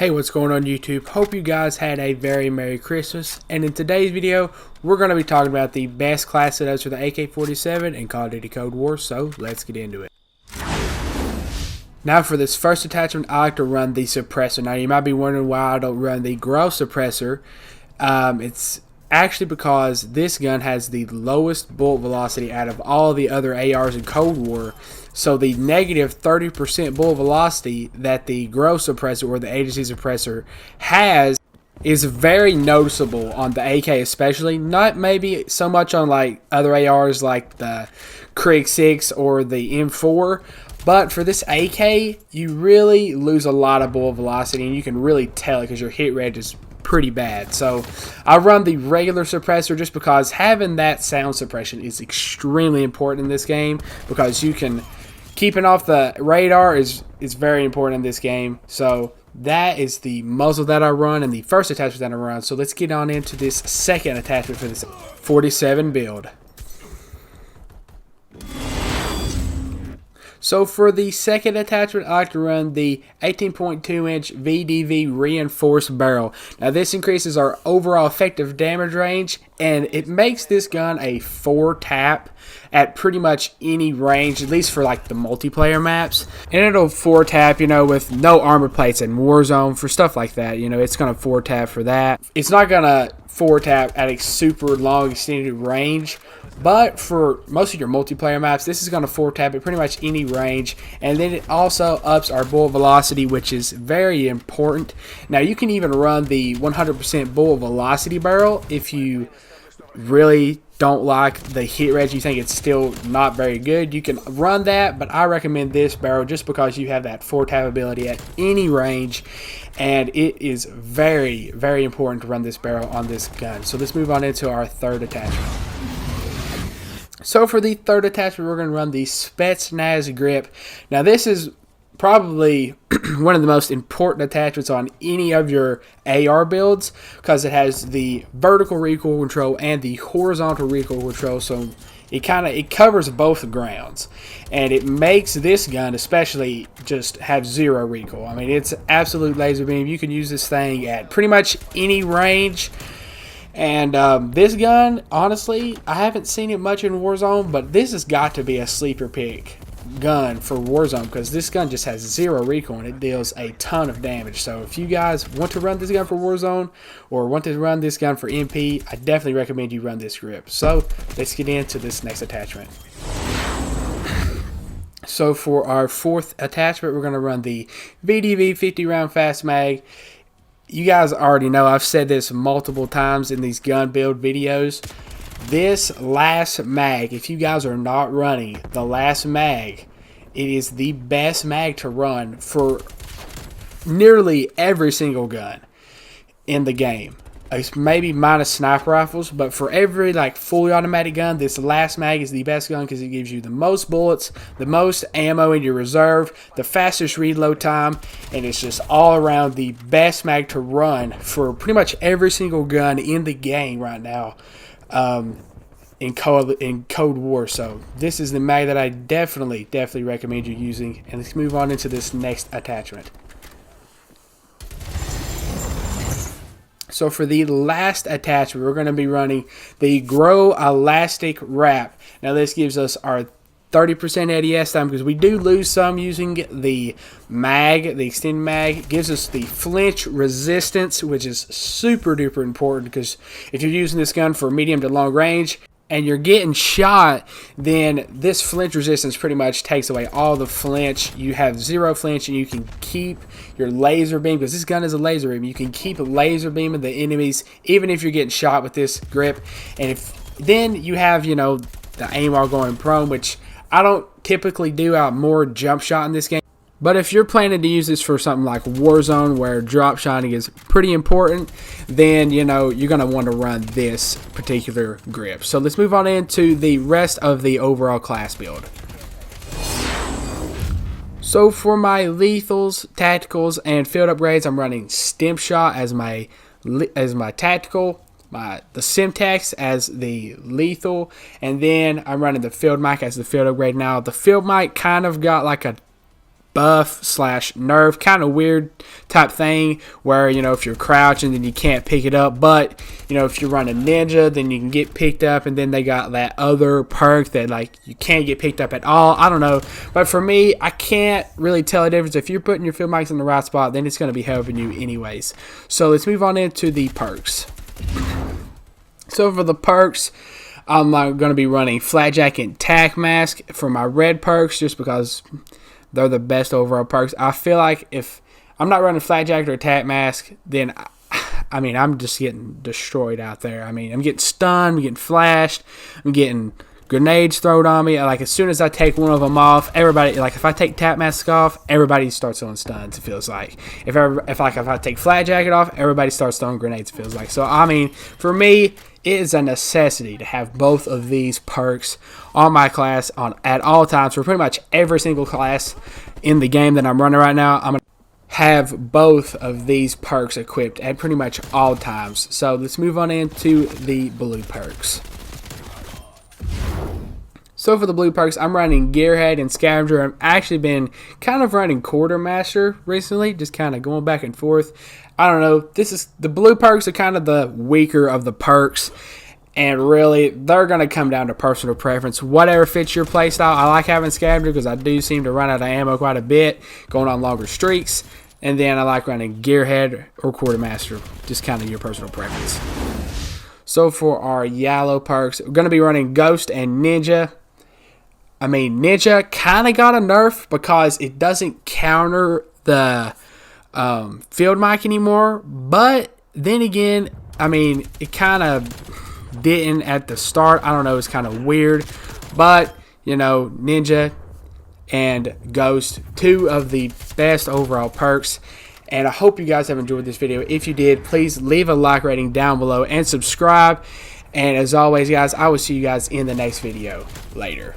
Hey, what's going on YouTube? Hope you guys had a very Merry Christmas. And in today's video, we're going to be talking about the best class setups for the AK-47 in Call of Duty Cold War. So let's get into it. Now for this first attachment, I like to run the suppressor. Now you might be wondering why I don't run the growth suppressor. It's actually because this gun has the lowest bullet velocity out of all the other ARs in Cold War. So the negative 30% bullet velocity that the growth suppressor or the agency suppressor has is very noticeable on the AK especially. Not maybe so much on like other ARs like the Krieg 6 or the M4. But for this AK, you really lose a lot of bullet velocity, and you can really tell it because your hit rate is pretty bad. So I run the regular suppressor just because having that sound suppression is extremely important in this game, because you can keeping off the radar is very important in this game. So that is the muzzle that I run and the first attachment that I run. So let's get on into this second attachment for this 47 build. So for the second attachment, I like to run the 18.2 inch VDV reinforced barrel. Now this increases our overall effective damage range, and it makes this gun a 4-tap at pretty much any range, at least for like the multiplayer maps. And it'll 4-tap, you know, with no armor plates in Warzone for stuff like that. You know, it's gonna 4-tap for that. It's not gonna 4-tap at a super long extended range, but for most of your multiplayer maps, this is going to 4-tap at pretty much any range. And then it also ups our bullet velocity, which is very important. Now you can even run the 100% bullet velocity barrel if you really don't like the hit rate, you think it's still not very good. You can run that, but I recommend this barrel just because you have that 4-tap ability at any range. And it is very, very important to run this barrel on this gun. So let's move on into our third attachment. So for the third attachment, we're going to run the Spetsnaz grip. Now this is probably one of the most important attachments on any of your AR builds, because it has the vertical recoil control and the horizontal recoil control. So it covers both grounds, and it makes this gun especially just have zero recoil. I mean, it's absolute laser beam. You can use this thing at pretty much any range. And this gun, honestly, I haven't seen it much in Warzone, but this has got to be a sleeper pick gun for Warzone, because this gun just has zero recoil and it deals a ton of damage. So if you guys want to run this gun for Warzone or want to run this gun for MP, I definitely recommend you run this grip. So let's get into this next attachment. So for our fourth attachment, we're going to run the VDV 50 round fast mag. You guys already know, I've said this multiple times in these gun build videos. This last mag, if you guys are not running the last mag, it is the best mag to run for nearly every single gun in the game. It's maybe minus sniper rifles, but for every like fully automatic gun, this last mag is the best gun because it gives you the most bullets, the most ammo in your reserve, the fastest reload time, and it's just all around the best mag to run for pretty much every single gun in the game right now in Cold War. So this is the mag that I definitely recommend you using. And let's move on into this next attachment. So for the last attachment, we're going to be running the Grow Elastic Wrap. Now this gives us our 30% ADS time, because we do lose some using the mag, the extended mag. It gives us the flinch resistance, which is super duper important, because if you're using this gun for medium to long range and you're getting shot, then this flinch resistance pretty much takes away all the flinch. You have zero flinch, and you can keep your laser beam, because this gun is a laser beam. You can keep laser beaming the enemies even if you're getting shot with this grip. And if then you have, you know, the aim while going prone, which I don't typically do out more jump shot in this game. But if you're planning to use this for something like Warzone, where drop shotting is pretty important, then, you know, you're going to want to run this particular grip. So let's move on into the rest of the overall class build. So for my lethals, tacticals, and field upgrades, I'm running stim shot as my tactical, the Simtex as the lethal, and then I'm running the field mic as the field upgrade. Now the field mic kind of got like a buff slash nerf, kind of weird type thing where, you know, if you're crouching then you can't pick it up, but you know, if you run a ninja then you can get picked up, and then they got that other perk that like you can't get picked up at all. I don't know, but for me, I can't really tell the difference. If you're putting your field mics in the right spot, then it's going to be helping you anyways. So let's move on into the perks. So for the perks, I'm going to be running Flakjack and Tack Mask for my red perks, just because they're the best overall perks. I feel like if I'm not running Flakjack or Tack Mask, then I mean, I'm just getting destroyed out there. I mean, I'm getting stunned, I'm getting flashed, I'm getting grenades thrown on me. Like, as soon as I take one of them off, everybody, like, if I take Tack Mask off, everybody starts throwing stuns, it feels like. If I take Flakjack off, everybody starts throwing grenades, it feels like. So, I mean, for me, it is a necessity to have both of these perks on my class at all times. For pretty much every single class in the game that I'm running right now, I'm going to have both of these perks equipped at pretty much all times. So let's move on into the blue perks. So for the blue perks, I'm running Gearhead and Scavenger. I've actually been kind of running Quartermaster recently, just kind of going back and forth. I don't know. The blue perks are kind of the weaker of the perks, and really they're going to come down to personal preference. Whatever fits your playstyle. I like having Scavenger because I do seem to run out of ammo quite a bit, going on longer streaks. And then I like running Gearhead or Quartermaster, just kind of your personal preference. So for our yellow perks, we're going to be running Ghost and Ninja. I mean, Ninja kind of got a nerf because it doesn't counter the field mic anymore, but then again, I mean, it kind of didn't at the start. I don't know, it's kind of weird, but you know, Ninja and Ghost, two of the best overall perks, and I hope you guys have enjoyed this video. If you did, please leave a like rating down below and subscribe, and as always guys, I will see you guys in the next video. Later.